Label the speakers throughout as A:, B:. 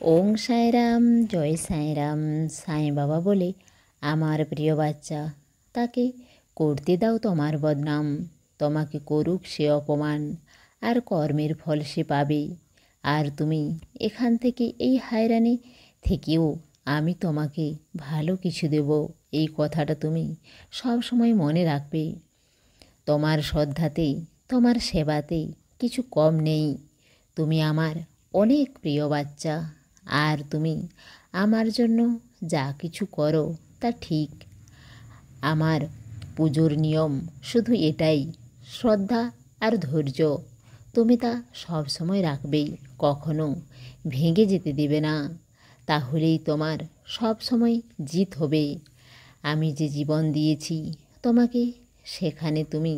A: ওং সাঁইরাম, জয় সাঁইরাম। সাঁই বাবা বলে আমার প্রিয় বাচ্চা, তাকে করতে দাও তোমার বদনাম। তোমাকে করুক সে অপমান, আর কর্মের ফল সে পাবে। আর তুমি এখান থেকে এই হায়রানি থেকেও আমি তোমাকে ভালো কিছু দেব, এই কথাটা তুমি সব সময় মনে রাখবে। তোমার শ্রদ্ধাতেই, তোমার সেবাতেই কিছু কম নেই। তুমি আমার অনেক প্রিয় বাচ্চা, আর তুমি আমার জন্য যা কিছু করো তা ঠিক। আমার পুজোর নিয়ম শুধু এটাই, শ্রদ্ধা আর ধৈর্য। তুমি তা সব সময় রাখবেই, কখনো ভেঙে যেতে দেবে না। তাহলেই তোমার সব সময় জিত হবে। আমি যে জীবন দিয়েছি তোমাকে, সেখানে তুমি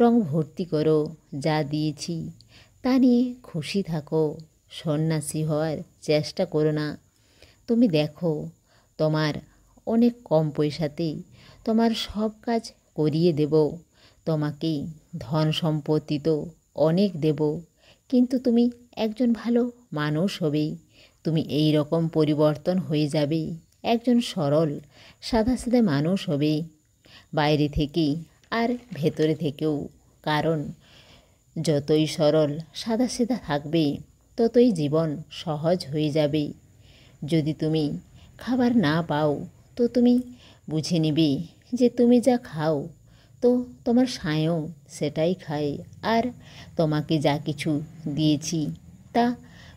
A: রং ভর্তি করো। যা দিয়েছি তা নিয়ে খুশি থাকো। সন্ন্যাসী হওয়ার চেষ্টা করো না। তুমি দেখো, তোমার অনেক কম পয়সাতেই তোমার সব কাজ করিয়ে দেব। তোমাকে ধন সম্পত্তি তো অনেক দেব, কিন্তু তুমি একজন ভালো মানুষ হবে। তুমি এই রকম পরিবর্তন হয়ে যাবে, একজন সরল সাদাসিধে মানুষ হবে, বাইরে থেকে আর ভেতরে থেকেও। কারণ যতই সরল সাদাসিধা থাকবে, ততই জীবন সহজ হয়ে যাবে। যদি তুমি খাবার না পাও, তো তুমি বুঝে নিবে যে তুমি যা খাও, তো তোমার সাঁইও সেটাই খায়। আর তোমাকে যা কিছু দিয়েছি তা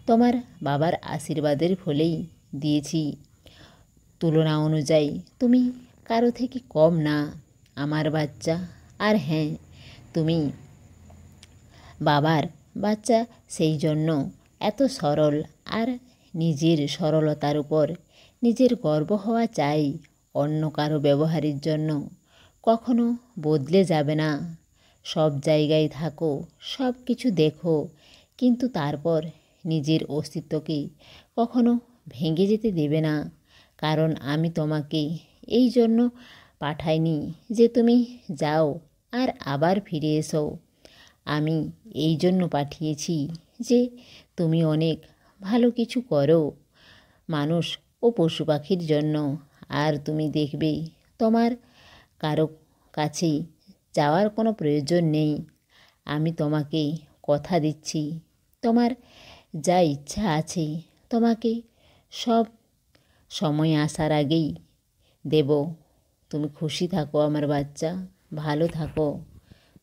A: তোমার বাবার আশীর্বাদের ফলেই দিয়েছি। তুলনা অনুযায়ী তুমি কারো থেকে কম না, আমার বাচ্চা। আর হ্যাঁ, তুমি বাবার বাচ্চা, সেই জন্য এত সরল। আর নিজের সরলতার উপর নিজের গর্ব হওয়া চাই। অন্য কারো ব্যবহারের জন্য কখনো বদলে যাবে না। সব জায়গায় থাকো, সব কিছু দেখো, কিন্তু তারপর নিজের অস্তিত্বকে কখনো ভেঙে যেতে দেবে না। কারণ আমি তোমাকে এই জন্য পাঠাইনি যে তুমি যাও আর আবার ফিরে এসো। আমি এই জন্য পাঠিয়েছি যে তুমি অনেক ভালো কিছু করো মানুষ ও পশু পাখির জন্য। আর তুমি দেখবে, তোমার কারো কাছেই যাওয়ার কোনো প্রয়োজন নেই। আমি তোমাকে কথা দিচ্ছি, তোমার যা ইচ্ছা আছে তোমাকে সব সময় আসার আগেই দেব। তুমি খুশি থাকো আমার বাচ্চা, ভালো থাকো।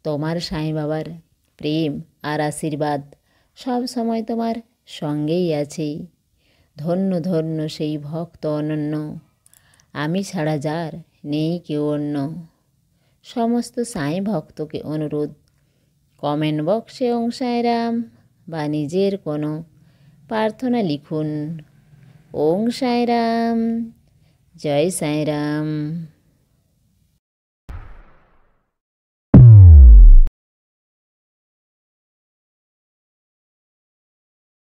A: তোমার সাঁই বাবার প্রেম আর আশীর্বাদ সব সময় তোমার সঙ্গেই আছে। ধন্য ধন্য সেই ভক্ত অনন্য, আমি ছাড়া যার নেই কেউ অন্য। সমস্ত সাঁই ভক্তকে অনুরোধ, কমেন্ট বক্সে ওং সাঁইরাম বা নিজের কোনো প্রার্থনা লিখুন। ওং সাঁইরাম, জয় সাঁইরাম।